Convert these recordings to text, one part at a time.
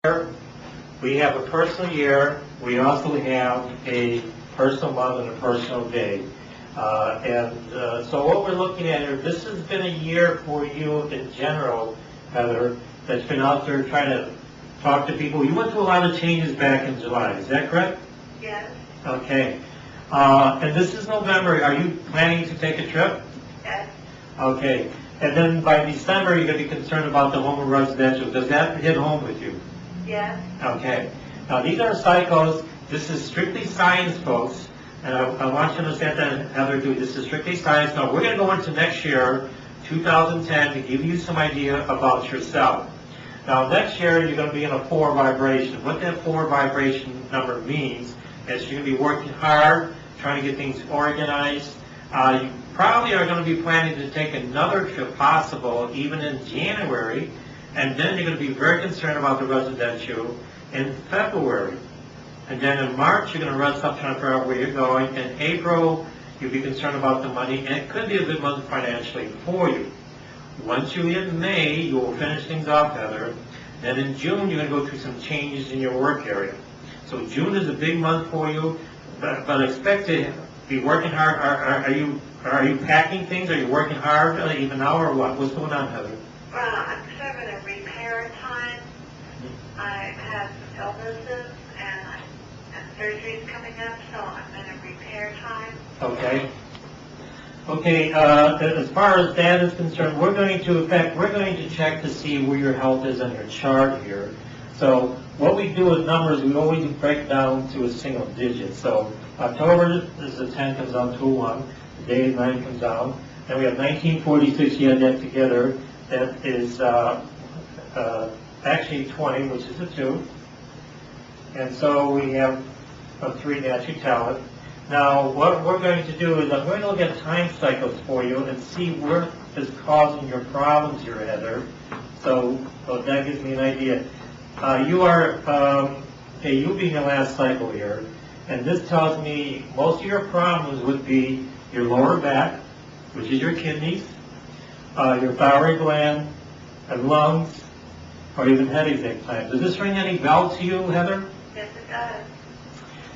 We have a personal year. We also have a personal month and a personal day. So what we're looking at here, this has been a year for you in general, Heather, that's been out there trying to talk to people. You went through a lot of changes back in July. Is that correct? Yes. Okay. And this is November. Are you planning to take a trip? Yes. Okay. And then by December, you're going to be concerned about the home and residential. Does that hit home with you? Yes. Okay. Now, these are cycles. This is strictly science, folks. And I want you to understand that, Heather, too. This is strictly science. Now, we're going to go into next year, 2010, to give you some idea about yourself. Now, next year, you're going to be in a 4 vibration. What that 4 vibration number means is you're going to be working hard, trying to get things organized. You probably are going to be planning to take another trip possible, even in January. And then you're going to be very concerned about the residential in February. And then in March, you're going to rest up trying to figure out where you're going. In April, you'll be concerned about the money, and it could be a good month financially for you. Once you hit May, you will finish things off, Heather. Then in June, you're going to go through some changes in your work area. So June is a big month for you, but expect to be working hard. Are you packing things? Are you working hard even now, or what? What's going on, Heather? I'm sort of in a repair time. I have illnesses and surgery's coming up, so I'm in a repair time. Okay. Okay, as far as that is concerned, we're going to check to see where your health is on your chart here. So what we do with numbers, we always break down to a single digit. So October is the 10 comes down to 1, the day 9 comes down, and we have 1946, you add that together, that is actually 20, which is a 2. And so we have a 3 natural talent. Now, what we're going to do is I'm going to look at time cycles for you and see where is causing your problems here, Heather. So that gives me an idea. You'll be in your last cycle here, and this tells me most of your problems would be your lower back, which is your kidneys, your thyroid gland, and lungs, or even headaches at times. Does this ring any bell to you, Heather? Yes, it does.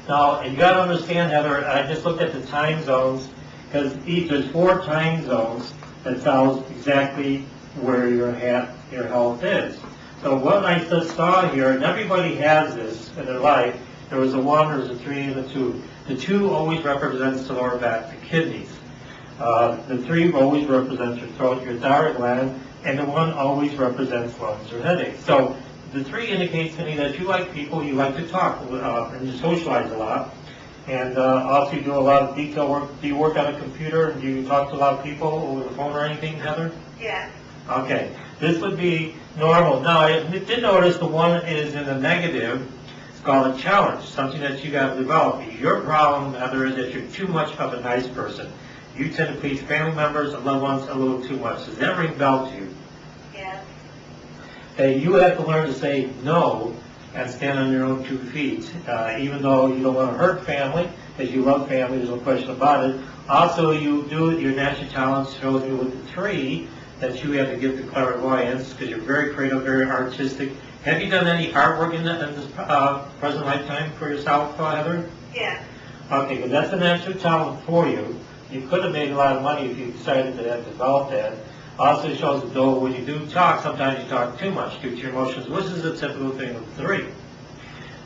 Now, you got to understand, Heather, I just looked at the time zones, because there's 4 time zones that tells exactly where your health is. So what I just saw here, and everybody has this in their life, there was a 1, there's a 3, and a 2. The 2 always represents the lower back, the kidneys. The 3 always represents your throat, your thyroid gland, and the 1 always represents lungs or headaches. So the 3 indicates to me that you like people, you like to talk, and you socialize a lot. And also you do a lot of detail work. Do you work on a computer and do you talk to a lot of people over the phone or anything, Heather? Yes. Okay. This would be normal. Now, I did notice the 1 is in the negative. It's called a challenge, something that you got to develop. Your problem, Heather, is that you're too much of a nice person. You tend to please family members and loved ones a little too much. Does that ring bell to you? Yes. You have to learn to say no and stand on your own 2 feet. Even though you don't want to hurt family, because you love family, there's no question about it. Also, you do your natural talent shows you with the 3 that you have to give the clairvoyance because you're very creative, very artistic. Have you done any artwork in this present lifetime for yourself, Heather? Yes. Okay, but that's a natural talent for you. You could have made a lot of money if you decided to have developed that. Also shows that though when you do talk, sometimes you talk too much due to your emotions, which is a typical thing with 3.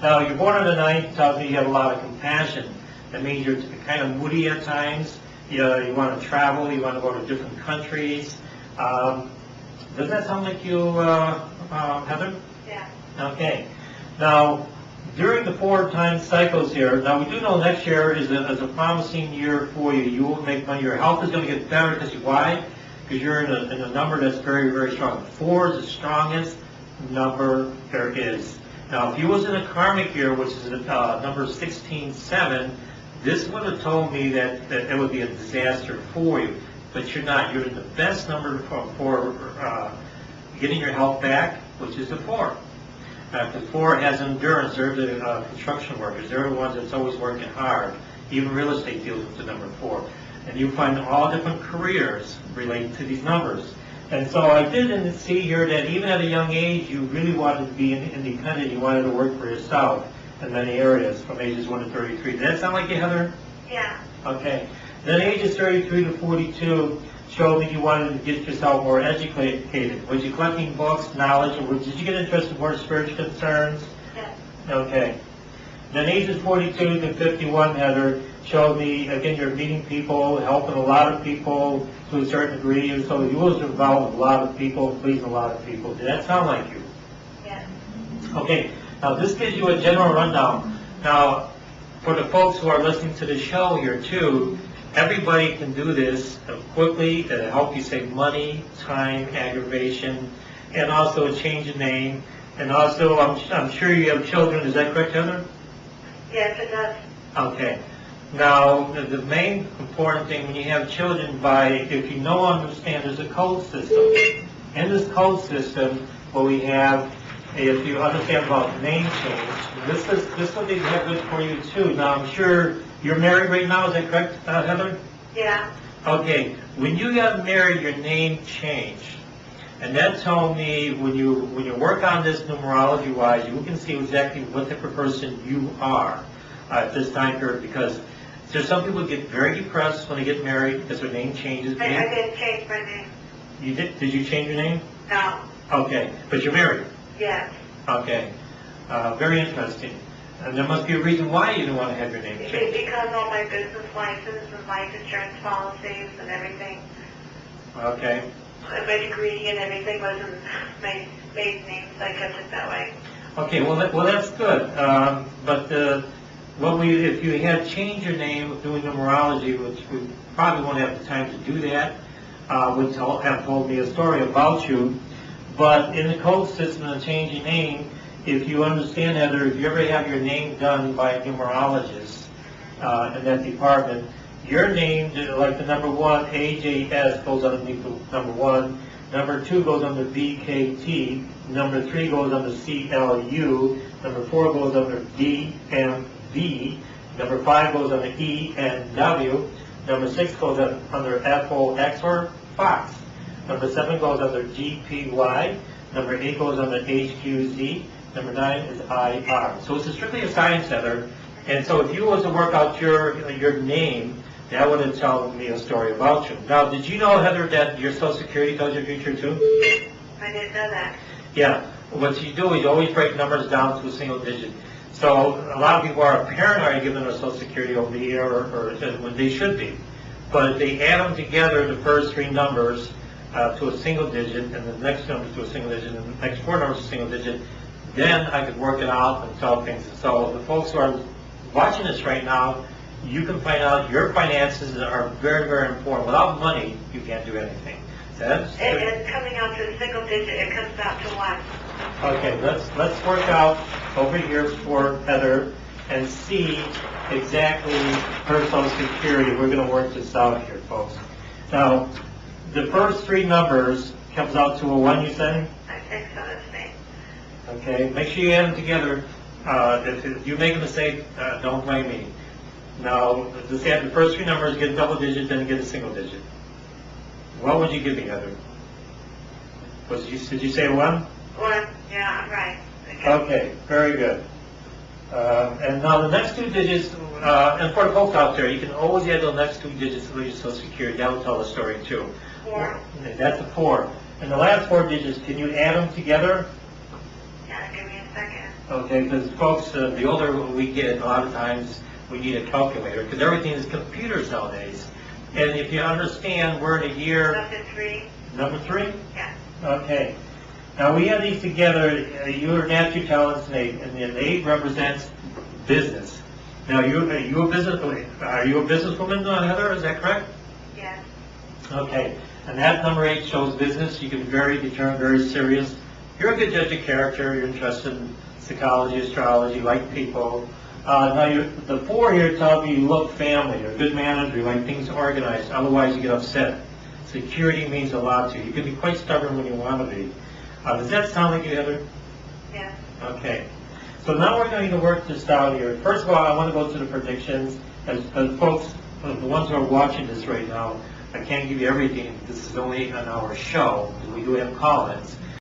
Now, you're born on the 9th, tells me you have a lot of compassion. That means you're kind of moody at times. You want to travel, you want to go to different countries. Does that sound like you, Heather? Yeah. Okay. Now, during the 4 time cycles here, now we do know next year is a promising year for you. You will make money. Your health is going to get better because why? Because you're in a number that's very, very strong. 4 is the strongest number there is. Now, if you was in a karmic year, which is number 16-7, this would have told me that it would be a disaster for you. But you're not. You're in the best number for getting your health back, which is the 4. The 4 has endurance. They're the construction workers. They're the ones that's always working hard. Even real estate deals with the number 4. And you find all different careers related to these numbers. And so I did see here that even at a young age, you really wanted to be independent. You wanted to work for yourself in many areas from ages 1 to 33. Does that sound like you, Heather? Yeah. Okay. Then ages 33 to 42 showed that you wanted to get yourself more educated. Was you collecting books, knowledge, or did you get interested in more spiritual concerns? Yes. Okay. Then ages 42 to 51, Heather, showed me, again, you're meeting people, helping a lot of people to a certain degree, and so you was involved with a lot of people, pleasing a lot of people. Did that sound like you? Yes. Okay. Now, this gives you a general rundown. Now, for the folks who are listening to the show here, too, everybody can do this quickly to help you save money, time, aggravation, and also a change of name. And also, I'm sure you have children. Is that correct, Heather? Yes, it does. Okay. Now, the main important thing when you have children, if you understand, there's a code system. In this code system, what we have, if you understand about name change, this will be good for you too. Now, I'm sure you're married right now. Is that correct, Heather? Yeah. Okay. When you got married, your name changed. And that told me when you work on this numerology-wise, you can see exactly what type of person you are at this time period, because there's some people get very depressed when they get married because their name changes. I didn't change my name. You did? Did you change your name? No. Okay. But you're married? Yes. Okay. Very interesting. And there must be a reason why you didn't want to have your name changed. Because all my business license and life insurance policies and everything, Okay. my degree and everything was in my maiden name, so I kept it that way. Okay, well that's good. But if you had changed your name doing numerology, which we probably won't have the time to do that, would have told me a story about you. But in the code system of changing name, if you understand that, or if you ever have your name done by a numerologist in that department, your name, like the number 1, AJS, goes underneath the number 1. Number 2 goes under BKT. Number 3 goes under CLU. Number 4 goes under DMV. Number 5 goes under ENW. Number 6 goes under FOX or Fox. Number 7 goes under GPY. Number 8 goes under HQZ. Number 9 is IR. So it's strictly a science center. And so if you was to work out your name, that would have told me a story about you. Now, did you know, Heather, that your Social Security tells your future too? I didn't know that. Yeah. What you do is you always break numbers down to a single digit. So a lot of people are paranoid giving their Social Security over the air, or when they should be. But if they add them together, the first 3 numbers to a single digit, and the next number to a single digit, and the next 4 numbers to a single digit, then I could work it out and tell things. So the folks who are watching this right now, you can find out your finances are very, very important. Without money, you can't do anything. It's coming out to a single digit. It comes out to 1. Okay, let's work out over here for Heather and see exactly her Social Security. We're going to work this out here, folks. Now, the first 3 numbers comes out to a 1, you say? I think so, that's me. Okay, make sure you add them together. If you make a mistake, don't blame me. Now, let's add the first 3 numbers, get a double digit, then get a single digit. What would you give me, Heather? Did you say 1? 1, yeah, I'm right. Okay, very good. And now the next 2 digits, and for the folks out there, you can always add the next 2 digits to your Social Security. That will tell the story too. 4. That's a 4. And the last 4 digits, can you add them together? Yeah, give me a second. Okay, because folks, the older we get, a lot of times we need a calculator, because everything is computers nowadays. And if you understand, we're in a year... Number 3? Number 3? Yeah. Okay. Now we have these together. You're natural talents, and the 8 represents business. Now, are you a businesswoman, Heather? Is that correct? Yes. Okay. And that number 8 shows business. You can be very determined, very serious. You're a good judge of character. You're interested in psychology, astrology, like people. Now, the 4 here tells me you love family. You're a good manager. You like things organized. Otherwise, you get upset. Security means a lot to you. You can be quite stubborn when you want to be. Does that sound like you, Heather? Yes. Okay. So now we're going to work this out here. First of all, I want to go to the predictions. As folks, the ones who are watching this right now, I can't give you everything, this is only an hour show, and we do have call-ins.